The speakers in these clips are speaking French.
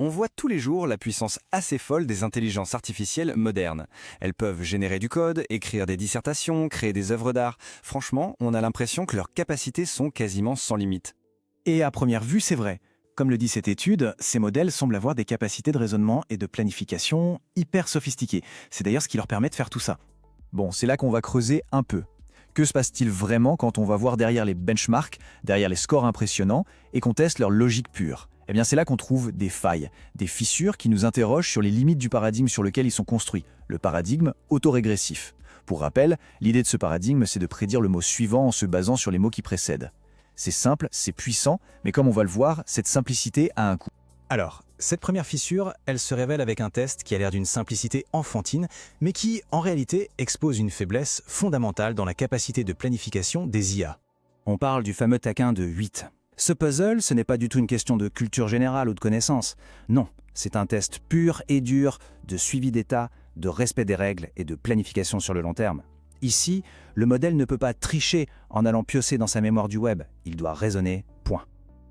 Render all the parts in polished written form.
On voit tous les jours la puissance assez folle des intelligences artificielles modernes. Elles peuvent générer du code, écrire des dissertations, créer des œuvres d'art. Franchement, on a l'impression que leurs capacités sont quasiment sans limite. Et à première vue, c'est vrai. Comme le dit cette étude, ces modèles semblent avoir des capacités de raisonnement et de planification hyper sophistiquées. C'est d'ailleurs ce qui leur permet de faire tout ça. Bon, c'est là qu'on va creuser un peu. Que se passe-t-il vraiment quand on va voir derrière les benchmarks, derrière les scores impressionnants, et qu'on teste leur logique pure? Eh bien, c'est là qu'on trouve des failles, des fissures qui nous interrogent sur les limites du paradigme sur lequel ils sont construits, le paradigme autorégressif. Pour rappel, l'idée de ce paradigme, c'est de prédire le mot suivant en se basant sur les mots qui précèdent. C'est simple, c'est puissant, mais comme on va le voir, cette simplicité a un coût. Alors, cette première fissure, elle se révèle avec un test qui a l'air d'une simplicité enfantine, mais qui, en réalité, expose une faiblesse fondamentale dans la capacité de planification des IA. On parle du fameux taquin de 8. Ce puzzle, ce n'est pas du tout une question de culture générale ou de connaissance. Non, c'est un test pur et dur de suivi d'état, de respect des règles et de planification sur le long terme. Ici, le modèle ne peut pas tricher en allant piocher dans sa mémoire du web. Il doit raisonner, point.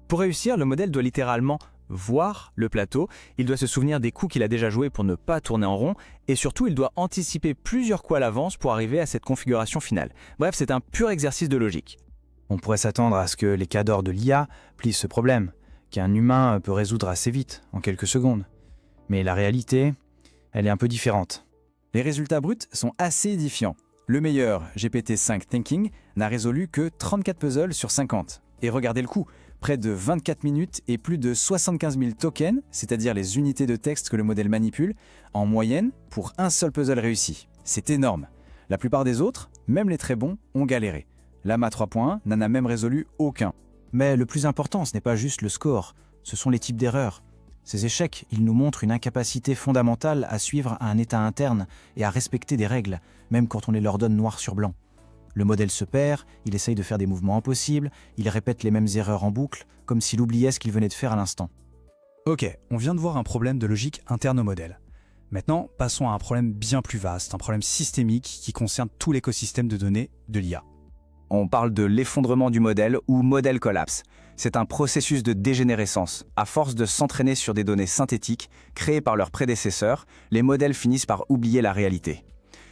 Pour réussir, le modèle doit littéralement voir le plateau, il doit se souvenir des coups qu'il a déjà joués pour ne pas tourner en rond, et surtout, il doit anticiper plusieurs coups à l'avance pour arriver à cette configuration finale. Bref, c'est un pur exercice de logique. On pourrait s'attendre à ce que les cadors de l'IA plient ce problème, qu'un humain peut résoudre assez vite, en quelques secondes. Mais la réalité, elle est un peu différente. Les résultats bruts sont assez édifiants. Le meilleur, GPT-5 Thinking, n'a résolu que 34 puzzles sur 50. Et regardez le coup, près de 24 minutes et plus de 75 000 tokens, c'est-à-dire les unités de texte que le modèle manipule, en moyenne pour un seul puzzle réussi. C'est énorme. La plupart des autres, même les très bons, ont galéré. Lama 3.1 n'en a même résolu aucun. Mais le plus important, ce n'est pas juste le score, ce sont les types d'erreurs. Ces échecs, ils nous montrent une incapacité fondamentale à suivre un état interne et à respecter des règles, même quand on les leur donne noir sur blanc. Le modèle se perd, il essaye de faire des mouvements impossibles, il répète les mêmes erreurs en boucle, comme s'il oubliait ce qu'il venait de faire à l'instant. Ok, on vient de voir un problème de logique interne au modèle. Maintenant, passons à un problème bien plus vaste, un problème systémique qui concerne tout l'écosystème de données de l'IA. On parle de l'effondrement du modèle ou modèle collapse. C'est un processus de dégénérescence. À force de s'entraîner sur des données synthétiques créées par leurs prédécesseurs, les modèles finissent par oublier la réalité.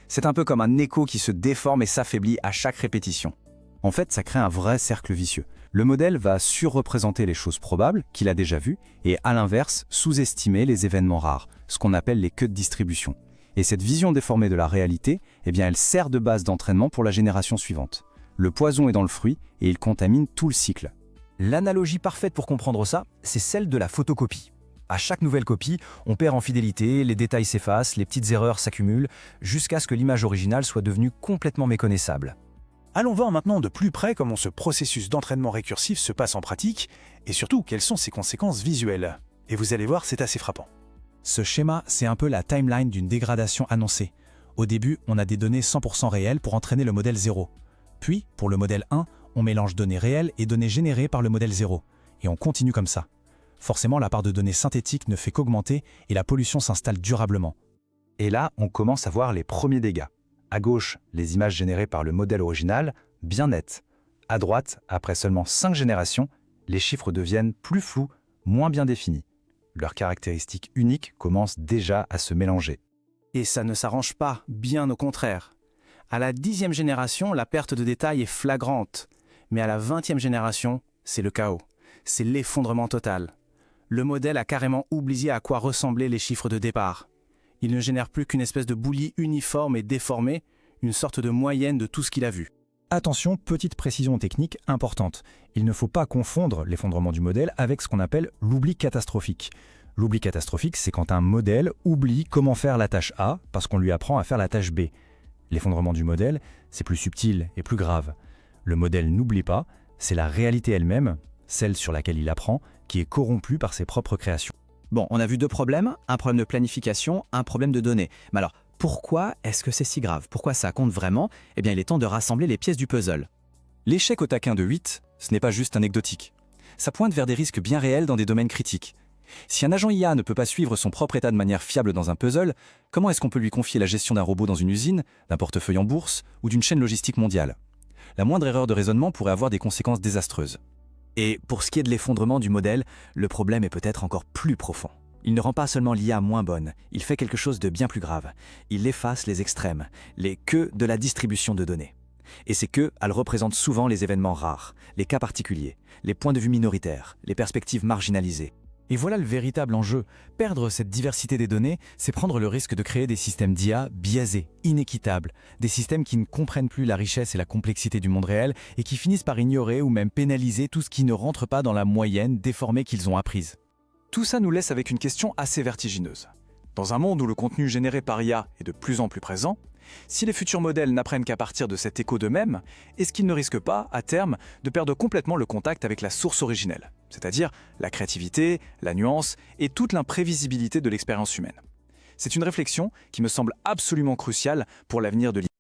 C'est un peu comme un écho qui se déforme et s'affaiblit à chaque répétition. En fait, ça crée un vrai cercle vicieux. Le modèle va surreprésenter les choses probables qu'il a déjà vues et, à l'inverse, sous-estimer les événements rares, ce qu'on appelle les queues de distribution. Et cette vision déformée de la réalité, eh bien, elle sert de base d'entraînement pour la génération suivante. Le poison est dans le fruit et il contamine tout le cycle. L'analogie parfaite pour comprendre ça, c'est celle de la photocopie. À chaque nouvelle copie, on perd en fidélité, les détails s'effacent, les petites erreurs s'accumulent, jusqu'à ce que l'image originale soit devenue complètement méconnaissable. Allons voir maintenant de plus près comment ce processus d'entraînement récursif se passe en pratique, et surtout quelles sont ses conséquences visuelles. Et vous allez voir, c'est assez frappant. Ce schéma, c'est un peu la timeline d'une dégradation annoncée. Au début, on a des données 100% réelles pour entraîner le modèle 0. Puis, pour le modèle 1, on mélange données réelles et données générées par le modèle 0. Et on continue comme ça. Forcément, la part de données synthétiques ne fait qu'augmenter et la pollution s'installe durablement. Et là, on commence à voir les premiers dégâts. À gauche, les images générées par le modèle original, bien nettes. À droite, après seulement 5 générations, les chiffres deviennent plus flous, moins bien définis. Leurs caractéristiques uniques commencent déjà à se mélanger. Et ça ne s'arrange pas, bien au contraire. À la 10e génération, la perte de détail est flagrante. Mais à la 20e génération, c'est le chaos. C'est l'effondrement total. Le modèle a carrément oublié à quoi ressemblaient les chiffres de départ. Il ne génère plus qu'une espèce de bouillie uniforme et déformée, une sorte de moyenne de tout ce qu'il a vu. Attention, petite précision technique importante. Il ne faut pas confondre l'effondrement du modèle avec ce qu'on appelle l'oubli catastrophique. L'oubli catastrophique, c'est quand un modèle oublie comment faire la tâche A parce qu'on lui apprend à faire la tâche B. L'effondrement du modèle, c'est plus subtil et plus grave. Le modèle n'oublie pas, c'est la réalité elle-même, celle sur laquelle il apprend, qui est corrompue par ses propres créations. Bon, on a vu deux problèmes, un problème de planification, un problème de données. Mais alors, pourquoi est-ce que c'est si grave? Pourquoi ça compte vraiment? Eh bien, il est temps de rassembler les pièces du puzzle. L'échec au taquin de 8, ce n'est pas juste anecdotique. Ça pointe vers des risques bien réels dans des domaines critiques. Si un agent IA ne peut pas suivre son propre état de manière fiable dans un puzzle, comment est-ce qu'on peut lui confier la gestion d'un robot dans une usine, d'un portefeuille en bourse ou d'une chaîne logistique mondiale? La moindre erreur de raisonnement pourrait avoir des conséquences désastreuses. Et pour ce qui est de l'effondrement du modèle, le problème est peut-être encore plus profond. Il ne rend pas seulement l'IA moins bonne, il fait quelque chose de bien plus grave. Il efface les extrêmes, les queues de la distribution de données. Et ces queues, elles représentent souvent les événements rares, les cas particuliers, les points de vue minoritaires, les perspectives marginalisées. Et voilà le véritable enjeu. Perdre cette diversité des données, c'est prendre le risque de créer des systèmes d'IA biaisés, inéquitables, des systèmes qui ne comprennent plus la richesse et la complexité du monde réel et qui finissent par ignorer ou même pénaliser tout ce qui ne rentre pas dans la moyenne déformée qu'ils ont apprise. Tout ça nous laisse avec une question assez vertigineuse. Dans un monde où le contenu généré par IA est de plus en plus présent, si les futurs modèles n'apprennent qu'à partir de cet écho d'eux-mêmes, est-ce qu'ils ne risquent pas, à terme, de perdre complètement le contact avec la source originelle, c'est-à-dire la créativité, la nuance et toute l'imprévisibilité de l'expérience humaine? C'est une réflexion qui me semble absolument cruciale pour l'avenir de l'IA.